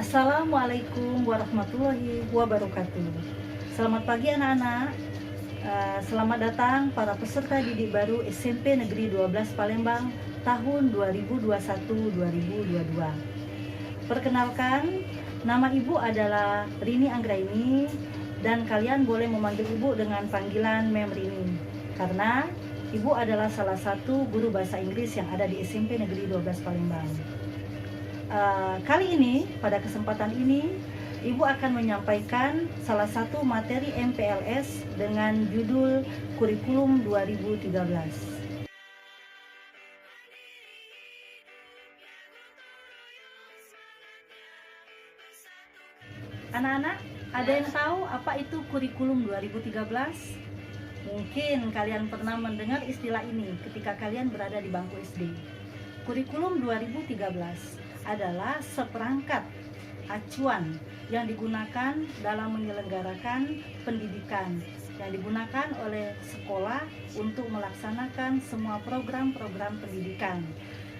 Assalamualaikum warahmatullahi wabarakatuh. Selamat pagi anak-anak. Selamat datang para peserta didik baru SMP Negeri 12 Palembang tahun 2021-2022. Perkenalkan, nama Ibu adalah Rini Anggraini dan kalian boleh memanggil Ibu dengan panggilan Mem Rini karena Ibu adalah salah satu guru bahasa Inggris yang ada di SMP Negeri 12 Palembang. Kali ini, pada kesempatan ini, Ibu akan menyampaikan salah satu materi MPLS dengan judul Kurikulum 2013. Anak-anak, ada yang tahu apa itu Kurikulum 2013? Mungkin kalian pernah mendengar istilah ini ketika kalian berada di bangku SD. Kurikulum 2013 adalah seperangkat acuan yang digunakan dalam menyelenggarakan pendidikan yang digunakan oleh sekolah untuk melaksanakan semua program-program pendidikan.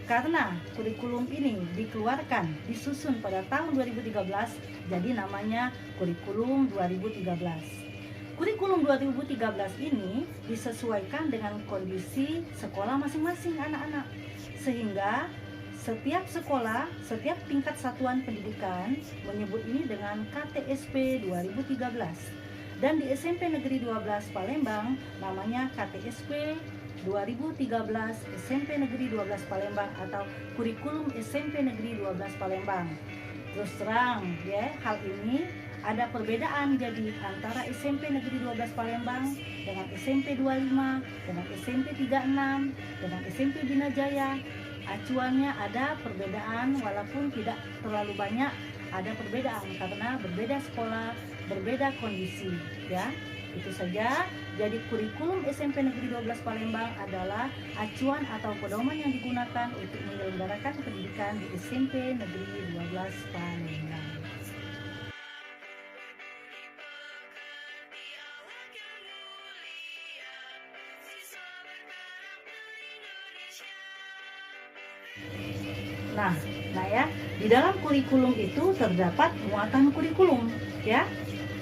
Karena kurikulum ini disusun pada tahun 2013, jadi namanya Kurikulum 2013. Kurikulum 2013 ini disesuaikan dengan kondisi sekolah masing-masing anak-anak, sehingga setiap sekolah, setiap tingkat satuan pendidikan menyebut ini dengan KTSP 2013. Dan di SMP Negeri 12 Palembang namanya KTSP 2013 SMP Negeri 12 Palembang atau Kurikulum SMP Negeri 12 Palembang. Terus terang ya, hal ini ada perbedaan jadi antara SMP Negeri 12 Palembang dengan SMP 25, dengan SMP 36, dengan SMP Bina Jaya. Acuannya ada perbedaan walaupun tidak terlalu banyak, ada perbedaan karena berbeda sekolah, berbeda kondisi ya. Itu saja. Jadi kurikulum SMP Negeri 12 Palembang adalah acuan atau pedoman yang digunakan untuk menyelenggarakan pendidikan di SMP Negeri 12 Palembang. Nah ya, di dalam kurikulum itu terdapat muatan kurikulum, ya.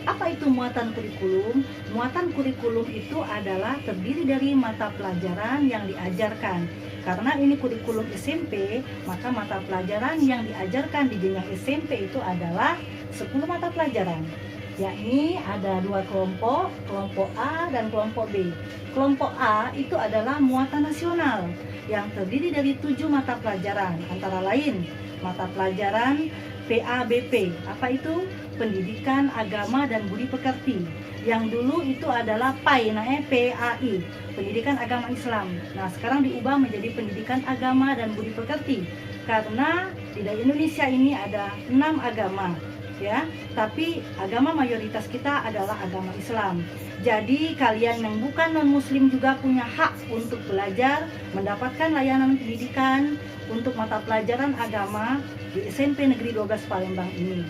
Apa itu muatan kurikulum? Muatan kurikulum itu adalah terdiri dari mata pelajaran yang diajarkan. Karena ini kurikulum SMP, maka mata pelajaran yang diajarkan di jenjang SMP itu adalah 10 mata pelajaran. Yakni ada 2 kelompok, kelompok A dan kelompok B. Kelompok A itu adalah muatan nasional yang terdiri dari 7 mata pelajaran, antara lain mata pelajaran PABP. Apa itu? Pendidikan Agama dan Budi Pekerti. Yang dulu itu adalah PAI, PAI, Pendidikan Agama Islam. Nah, sekarang diubah menjadi Pendidikan Agama dan Budi Pekerti. Karena di Indonesia ini ada 6 agama, ya. Tapi agama mayoritas kita adalah agama Islam. Jadi kalian yang bukan non-muslim juga punya hak untuk belajar, mendapatkan layanan pendidikan untuk mata pelajaran agama di SMP Negeri 12 Palembang ini.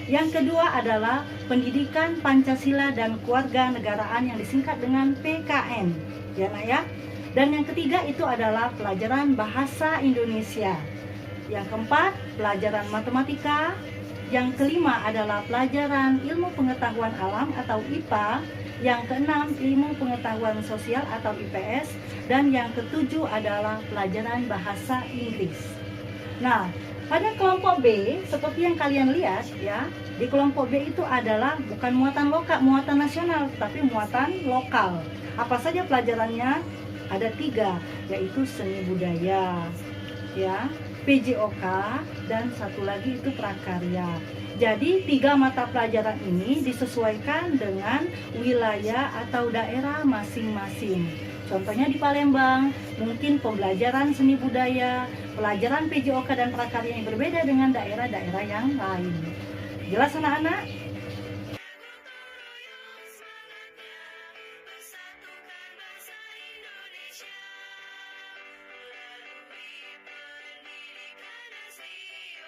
Yang kedua adalah pendidikan Pancasila dan Kewarganegaraan yang disingkat dengan PKN, ya nak ya. Dan yang ketiga itu adalah pelajaran bahasa Indonesia. Yang keempat, pelajaran matematika. Yang kelima adalah pelajaran ilmu pengetahuan alam atau IPA. Yang keenam, ilmu pengetahuan sosial atau IPS. Dan yang ketujuh adalah pelajaran bahasa Inggris. Nah, pada kelompok B, seperti yang kalian lihat ya, di kelompok B itu adalah bukan muatan lokal, muatan nasional, tapi muatan lokal. Apa saja pelajarannya? Ada 3, yaitu seni budaya, ya, PJOK, dan satu lagi itu prakarya. Jadi 3 mata pelajaran ini disesuaikan dengan wilayah atau daerah masing-masing. Contohnya di Palembang, mungkin pembelajaran seni budaya, pelajaran PJOK dan prakarya yang berbeda dengan daerah-daerah yang lain. Jelas anak-anak?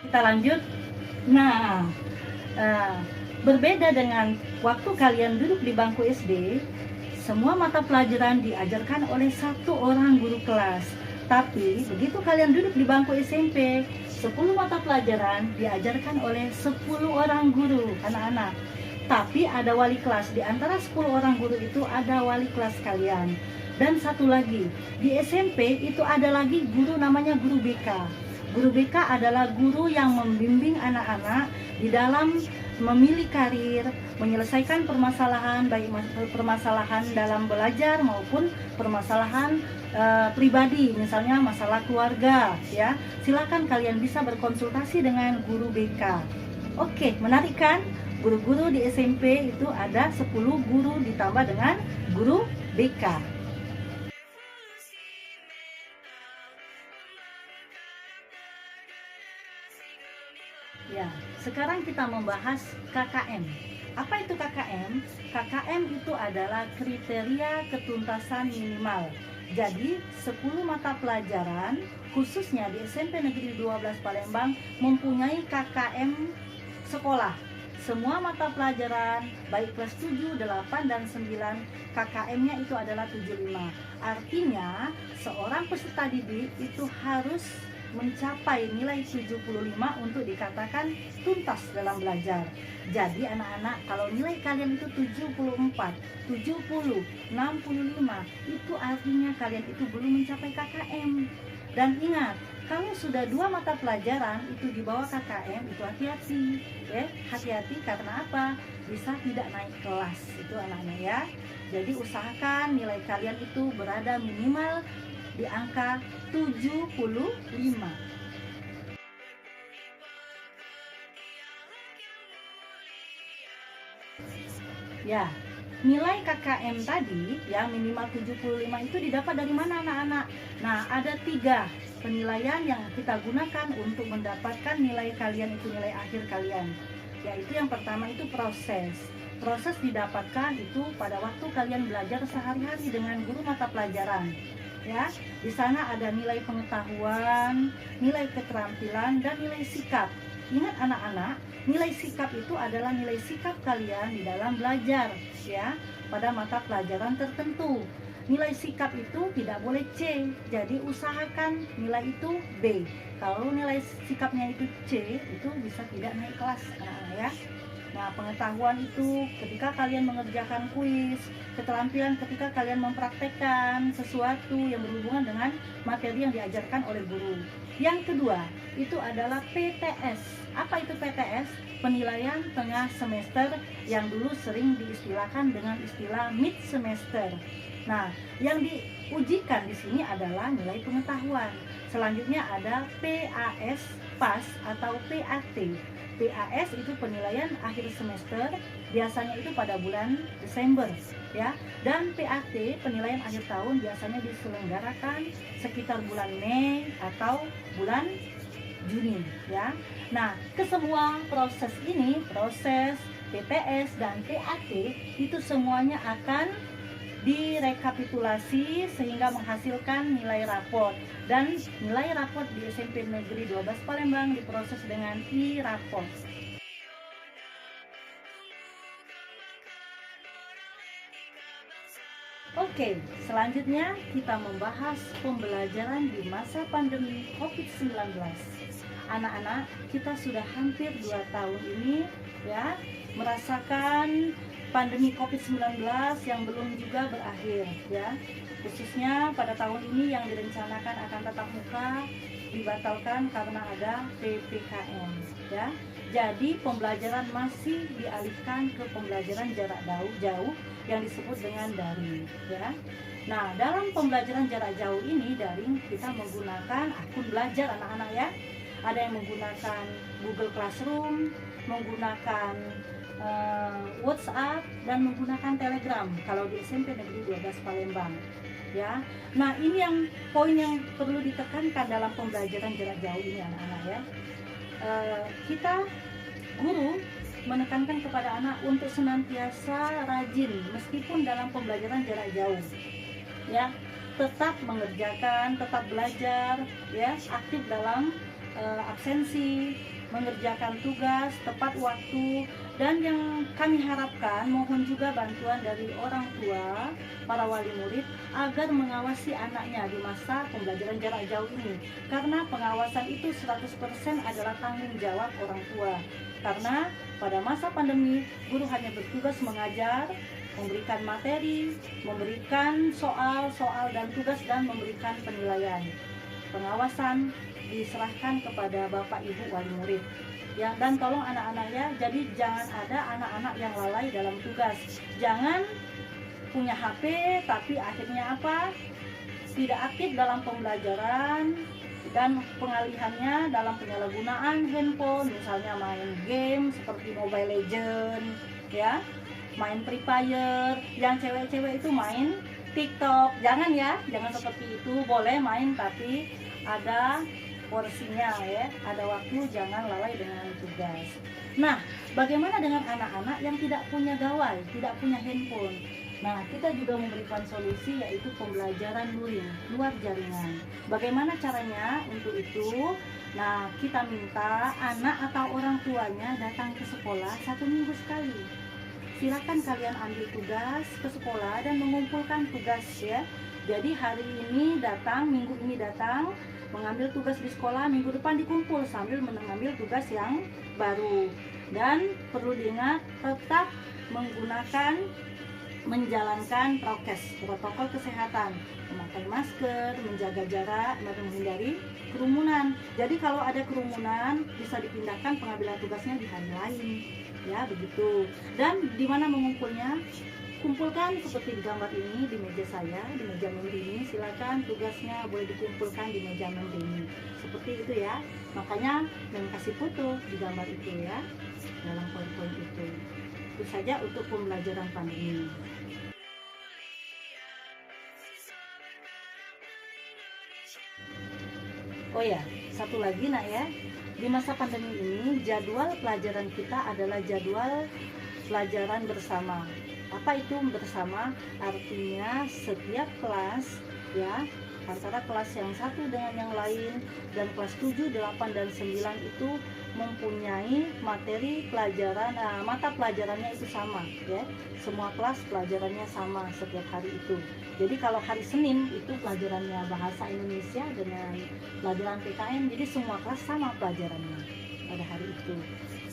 Kita lanjut. Nah, berbeda dengan waktu kalian duduk di bangku SD, semua mata pelajaran diajarkan oleh 1 orang guru kelas. Tapi begitu kalian duduk di bangku SMP, 10 mata pelajaran diajarkan oleh 10 orang guru anak-anak. Tapi ada wali kelas, di antara 10 orang guru itu ada wali kelas kalian. Dan satu lagi, di SMP itu ada lagi guru namanya guru BK. Guru BK adalah guru yang membimbing anak-anak di dalam memilih karir, menyelesaikan permasalahan, baik permasalahan dalam belajar maupun permasalahan pribadi, misalnya masalah keluarga, ya. Silakan kalian bisa berkonsultasi dengan guru BK. Oke, menarik kan? Guru-guru di SMP itu ada 10 guru ditambah dengan guru BK. Ya, sekarang kita membahas KKM. Apa itu KKM? KKM itu adalah kriteria ketuntasan minimal. Jadi, 10 mata pelajaran, khususnya di SMP Negeri 12 Palembang, mempunyai KKM sekolah. Semua mata pelajaran, baik kelas 7, 8, dan 9, KKM-nya itu adalah 75. Artinya, seorang peserta didik itu harus mencapai nilai 75 untuk dikatakan tuntas dalam belajar. Jadi anak-anak, kalau nilai kalian itu 74, 70, 65, itu artinya kalian itu belum mencapai KKM. Dan ingat, kalau sudah 2 mata pelajaran itu di bawah KKM, itu hati-hati, ya. Hati-hati karena apa? Bisa tidak naik kelas, itu anak-anak ya. Jadi usahakan nilai kalian itu berada minimal di angka 75. Ya, nilai KKM tadi ya minimal 75 itu didapat dari mana anak-anak? Nah, ada 3 penilaian yang kita gunakan untuk mendapatkan nilai kalian itu, nilai akhir kalian. Yaitu yang pertama itu proses. Proses didapatkan itu pada waktu kalian belajar sehari-hari dengan guru mata pelajaran. Ya, di sana ada nilai pengetahuan, nilai keterampilan, dan nilai sikap. Ingat anak-anak, nilai sikap itu adalah nilai sikap kalian di dalam belajar, ya, pada mata pelajaran tertentu. Nilai sikap itu tidak boleh C, jadi usahakan nilai itu B. Kalau nilai sikapnya itu C, itu bisa tidak naik kelas, anak-anak ya. Nah, pengetahuan itu ketika kalian mengerjakan kuis, keterampilan ketika kalian mempraktekkan sesuatu yang berhubungan dengan materi yang diajarkan oleh guru. Yang kedua, itu adalah PTS. Apa itu PTS? Penilaian tengah semester yang dulu sering diistilahkan dengan istilah mid semester. Nah, yang diujikan di sini adalah nilai pengetahuan. Selanjutnya ada PAS, PAS atau PAT. PAS itu penilaian akhir semester, biasanya itu pada bulan Desember, ya. Dan PAT penilaian akhir tahun biasanya diselenggarakan sekitar bulan Mei atau bulan Juni, ya. Nah, kesemua proses ini, proses PTS dan PAT itu semuanya akan direkapitulasi sehingga menghasilkan nilai raport, dan nilai raport di SMP Negeri 12 Palembang diproses dengan I-raport. Oke, selanjutnya kita membahas pembelajaran di masa pandemi COVID-19. Anak-anak, kita sudah hampir 2 tahun ini ya merasakan pandemi COVID-19 yang belum juga berakhir ya. Khususnya pada tahun ini yang direncanakan akan tatap muka dibatalkan karena ada PPKM ya. Jadi pembelajaran masih dialihkan ke pembelajaran jarak jauh yang disebut dengan daring ya. Nah, dalam pembelajaran jarak jauh ini daring kita menggunakan akun belajar anak-anak ya. Ada yang menggunakan Google Classroom, menggunakan WhatsApp, dan menggunakan Telegram kalau di SMP Negeri 12 Palembang ya. Nah, ini yang poin yang perlu ditekankan dalam pembelajaran jarak jauh ini anak-anak ya. Kita guru menekankan kepada anak untuk senantiasa rajin meskipun dalam pembelajaran jarak jauh ya, tetap mengerjakan, tetap belajar ya, aktif dalam absensi, mengerjakan tugas tepat waktu. Dan yang kami harapkan, mohon juga bantuan dari orang tua, para wali murid, agar mengawasi anaknya di masa pembelajaran jarak jauh ini. Karena pengawasan itu 100% adalah tanggung jawab orang tua. Karena pada masa pandemi, guru hanya bertugas mengajar, memberikan materi, memberikan soal-soal dan tugas, dan memberikan penilaian. Pengawasan diserahkan kepada Bapak Ibu wali murid. Ya, dan tolong anak-anaknya, jadi jangan ada anak-anak yang lalai dalam tugas. Jangan punya HP tapi akhirnya apa? Tidak aktif dalam pembelajaran, dan pengalihannya dalam penyalahgunaan handphone, misalnya main game seperti Mobile Legends, ya, main Free Fire. Yang cewek-cewek itu main TikTok. Jangan ya, jangan seperti itu. Boleh main tapi ada porsinya ya, ada waktu, jangan lalai dengan tugas. Nah, bagaimana dengan anak-anak yang tidak punya gawai, tidak punya handphone? Nah, kita juga memberikan solusi, yaitu pembelajaran luring, luar jaringan. Bagaimana caranya untuk itu? Nah, kita minta anak atau orang tuanya datang ke sekolah 1 minggu sekali. Silakan kalian ambil tugas ke sekolah dan mengumpulkan tugas ya. Jadi hari ini datang, minggu ini datang, mengambil tugas di sekolah, minggu depan dikumpul sambil mengambil tugas yang baru. Dan perlu diingat, tetap menjalankan protokol kesehatan, memakai masker, menjaga jarak, dan menghindari kerumunan. Jadi kalau ada kerumunan bisa dipindahkan pengambilan tugasnya di hari lain, ya begitu. Dan di mana mengumpulnya? Kumpulkan seperti di gambar ini, di meja saya, di meja membini. Silakan tugasnya boleh dikumpulkan di meja membini, seperti itu ya. Makanya yang kasih foto di gambar itu ya, dalam poin-poin itu. Itu saja untuk pembelajaran pandemi. Oh ya, satu lagi nak ya, di masa pandemi ini jadwal pelajaran kita adalah jadwal pelajaran bersama. Apa itu bersama? Artinya setiap kelas ya, antara kelas yang satu dengan yang lain, dan kelas 7, 8, dan 9 itu mempunyai materi pelajaran, mata pelajarannya itu sama ya. Semua kelas pelajarannya sama setiap hari itu. Jadi kalau hari Senin itu pelajarannya bahasa Indonesia dengan pelajaran PKN, jadi semua kelas sama pelajarannya pada hari itu.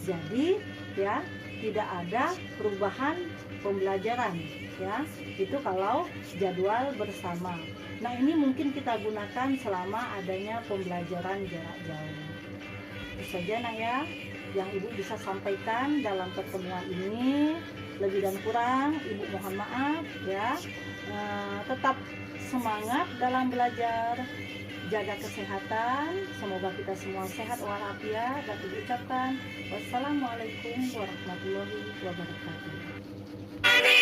Jadi ya, tidak ada perubahan pembelajaran ya, itu kalau jadwal bersama. Nah, ini mungkin kita gunakan selama adanya pembelajaran jarak jauh. Itu saja nak ya yang ibu bisa sampaikan dalam pertemuan ini. Lebih dan kurang ibu mohon maaf ya. Tetap semangat dalam belajar, jaga kesehatan, semoga kita semua sehat walafiat. Dan ibu ucapkan wassalamualaikum warahmatullahi wabarakatuh.